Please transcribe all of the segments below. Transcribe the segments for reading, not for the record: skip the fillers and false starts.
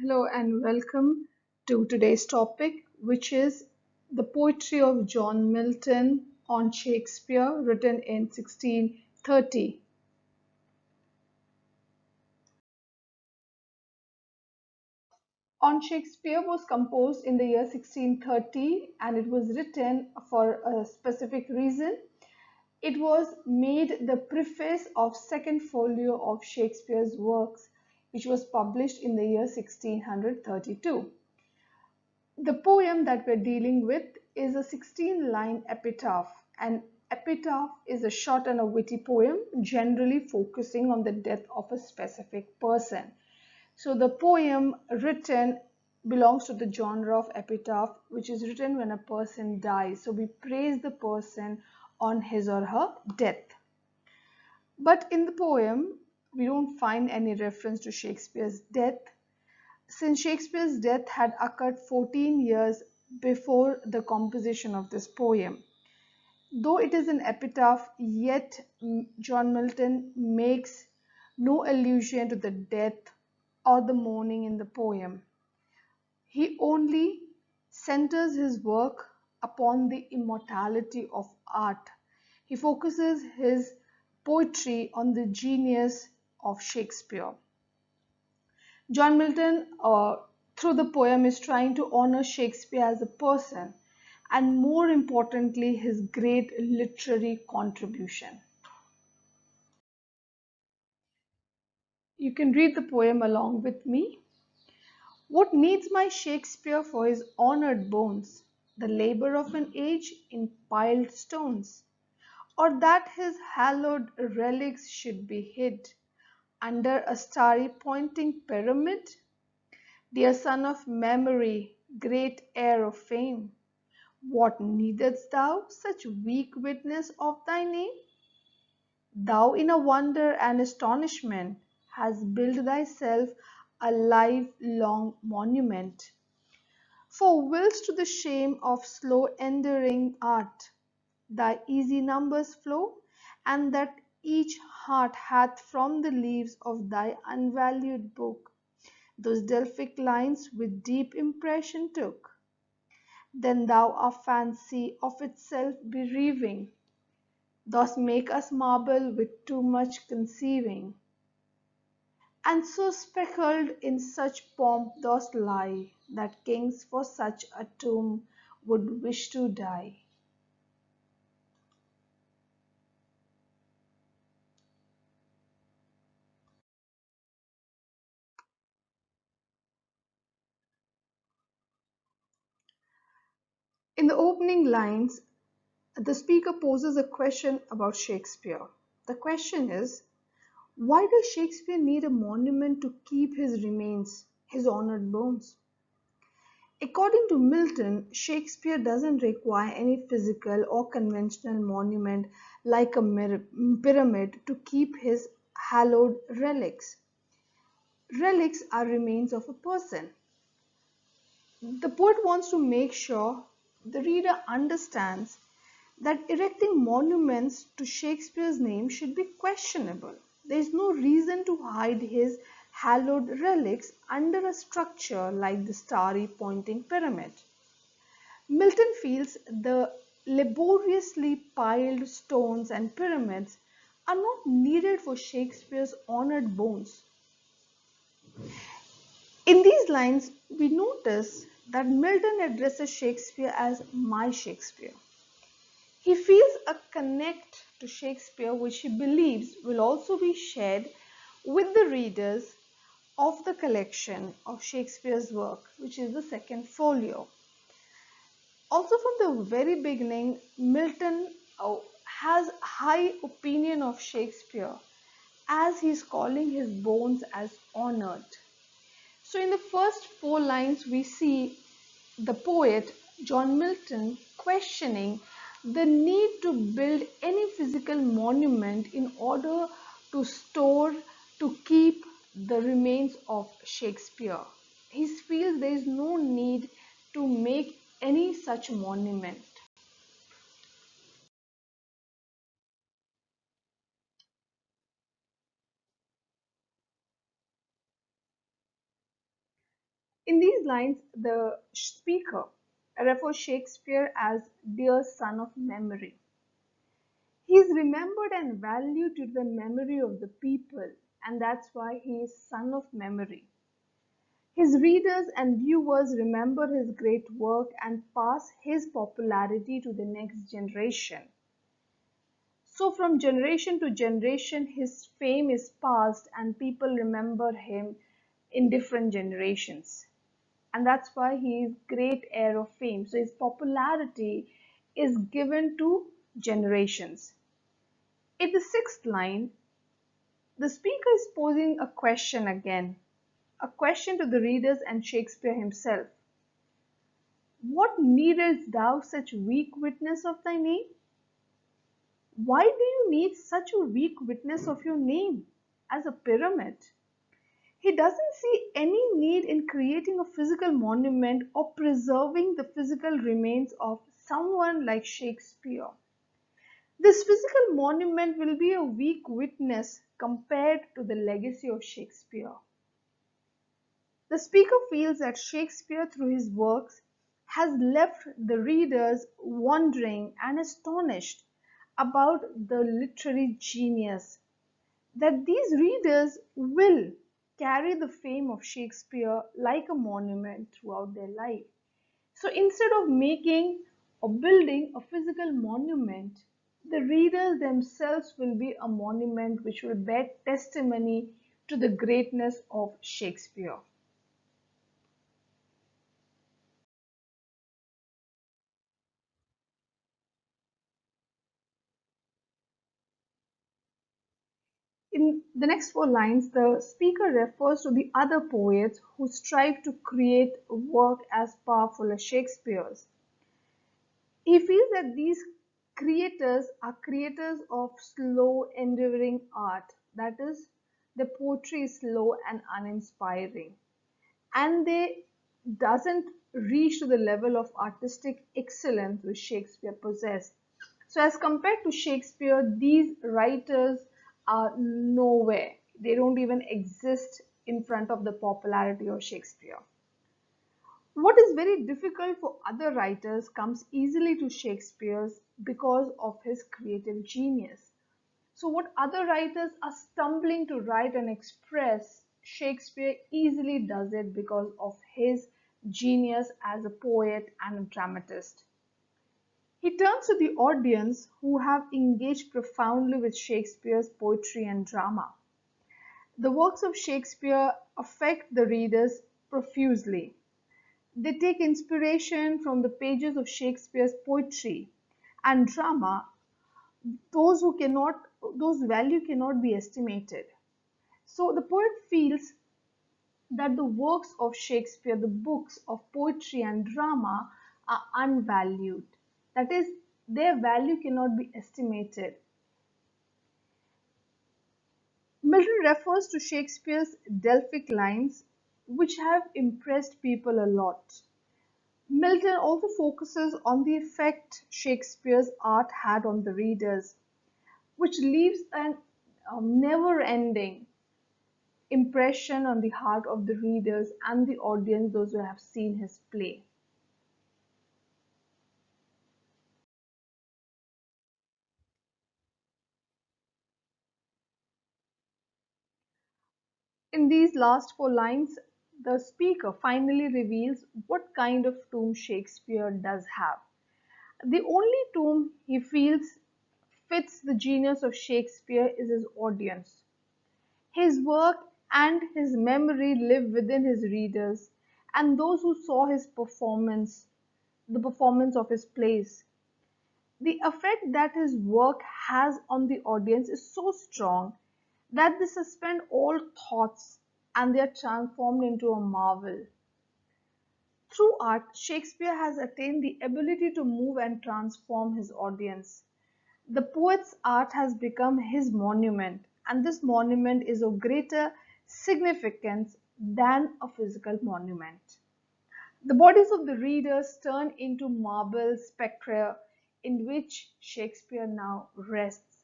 Hello and welcome to today's topic, which is the poetry of John Milton on Shakespeare, written in 1630. On Shakespeare was composed in the year 1630 and it was written for a specific reason. It was made the preface of second folio of Shakespeare's works, which was published in the year 1632. The poem that we're dealing with is a 16-line epitaph. An epitaph is a short and a witty poem, generally focusing on the death of a specific person. So the poem written belongs to the genre of epitaph, which is written when a person dies. So we praise the person on his or her death. But in the poem, we don't find any reference to Shakespeare's death, since Shakespeare's death had occurred 14 years before the composition of this poem. Though it is an epitaph, yet John Milton makes no allusion to the death or the mourning in the poem. He only centers his work upon the immortality of art. He focuses his poetry on the genius of Shakespeare. John Milton, through the poem, is trying to honor Shakespeare as a person and, more importantly, his great literary contribution. You can read the poem along with me. What needs my Shakespeare for his honored bones? The labor of an age in piled stones, or that his hallowed relics should be hid under a starry pointing pyramid? Dear son of memory, great heir of fame, what needest thou such weak witness of thy name? Thou in a wonder and astonishment hast built thyself a lifelong monument. For whilst to the shame of slow enduring art thy easy numbers flow, and that each heart hath from the leaves of thy unvalued book those Delphic lines with deep impression took, then thou our fancy of itself bereaving, dost make us marvel with too much conceiving, and so speckled in such pomp dost lie, that kings for such a tomb would wish to die. In the opening lines, the speaker poses a question about Shakespeare. The question is, why does Shakespeare need a monument to keep his remains, his honored bones? According to Milton, Shakespeare doesn't require any physical or conventional monument like a pyramid to keep his hallowed relics. Relics are remains of a person. The poet wants to make sure the reader understands that erecting monuments to Shakespeare's name should be questionable. There is no reason to hide his hallowed relics under a structure like the starry pointing pyramid. Milton feels the laboriously piled stones and pyramids are not needed for Shakespeare's honored bones. In these lines, we notice that Milton addresses Shakespeare as my Shakespeare. He feels a connect to Shakespeare which he believes will also be shared with the readers of the collection of Shakespeare's work, which is the second folio. Also, from the very beginning, Milton has high opinion of Shakespeare as he is calling his bones as honored. So in the first four lines, we see the poet John Milton questioning the need to build any physical monument in order to store, to keep the remains of Shakespeare. He feels there is no need to make any such monument. In these lines, the speaker refers Shakespeare as dear son of memory. He is remembered and valued to the memory of the people, and that's why he is son of memory. His readers and viewers remember his great work and pass his popularity to the next generation. So, from generation to generation, his fame is passed, and people remember him in different generations. And that's why he is great heir of fame. So, his popularity is given to generations. In the sixth line, the speaker is posing a question again, a question to the readers and Shakespeare himself. What needest thou such weak witness of thy name? Why do you need such a weak witness of your name as a pyramid? He doesn't see any need in creating a physical monument or preserving the physical remains of someone like Shakespeare. This physical monument will be a weak witness compared to the legacy of Shakespeare. The speaker feels that Shakespeare, through his works, has left the readers wondering and astonished about the literary genius, that these readers will carry the fame of Shakespeare like a monument throughout their life. So instead of making or building a physical monument, the readers themselves will be a monument which will bear testimony to the greatness of Shakespeare. In the next four lines, the speaker refers to the other poets who strive to create a work as powerful as Shakespeare's. He feels that these creators are creators of slow, enduring art. That is, the poetry is slow and uninspiring, and they doesn't reach to the level of artistic excellence which Shakespeare possessed. So as compared to Shakespeare, these writers are nowhere. They don't even exist in front of the popularity of Shakespeare. What is very difficult for other writers comes easily to Shakespeare's because of his creative genius. So what other writers are stumbling to write and express, Shakespeare easily does it because of his genius as a poet and a dramatist. He turns to the audience who have engaged profoundly with Shakespeare's poetry and drama. The works of Shakespeare affect the readers profusely. They take inspiration from the pages of Shakespeare's poetry and drama, those who cannot those value cannot be estimated. So the poet feels that the works of Shakespeare, the books of poetry and drama, are unvalued. That is, their value cannot be estimated. Milton refers to Shakespeare's Delphic lines, which have impressed people a lot. Milton also focuses on the effect Shakespeare's art had on the readers, which leaves an never ending impression on the heart of the readers and the audience, those who have seen his play. In these last four lines, the speaker finally reveals what kind of tomb Shakespeare does have. The only tomb he feels fits the genius of Shakespeare is his audience. His work and his memory live within his readers and those who saw his performance, the performance of his plays. The effect that his work has on the audience is so strong that they suspend all thoughts and they are transformed into a marvel. Through art, Shakespeare has attained the ability to move and transform his audience. The poet's art has become his monument, and this monument is of greater significance than a physical monument. The bodies of the readers turn into marble spectra in which Shakespeare now rests.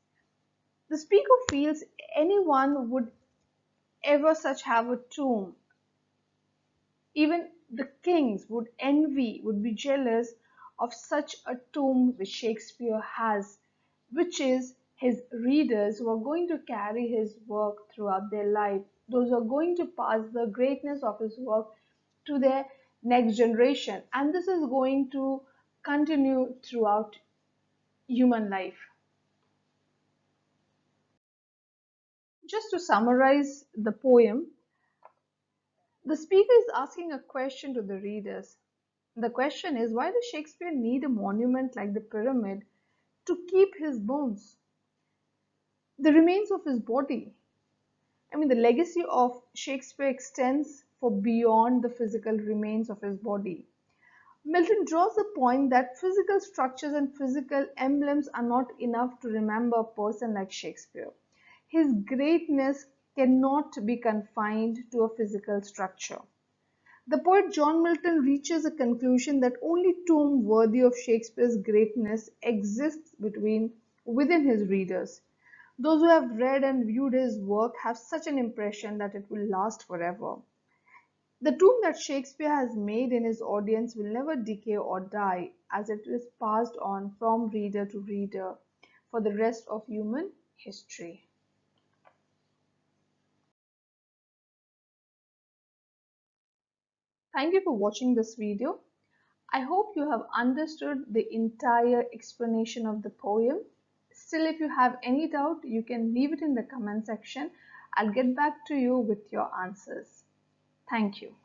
The speaker feels anyone would ever such have a tomb, even The kings would envy, would be jealous of such a tomb which Shakespeare has, which is his readers who are going to carry his work throughout their life. Those who are going to pass the greatness of his work to their next generation. And this is going to continue throughout human life. Just to summarize the poem, the speaker is asking a question to the readers. The question is, why does Shakespeare need a monument like the pyramid to keep his bones, the remains of his body? I mean, the legacy of Shakespeare extends for beyond the physical remains of his body. Milton draws the point that physical structures and physical emblems are not enough to remember a person like Shakespeare. His greatness cannot be confined to a physical structure. The poet John Milton reaches a conclusion that only tomb worthy of Shakespeare's greatness exists within his readers. Those who have read and viewed his work have such an impression that it will last forever. The tomb that Shakespeare has made in his audience will never decay or die, as it is passed on from reader to reader for the rest of human history. Thank you for watching this video. I hope you have understood the entire explanation of the poem. Still, if you have any doubt, you can leave it in the comment section. I'll get back to you with your answers. Thank you.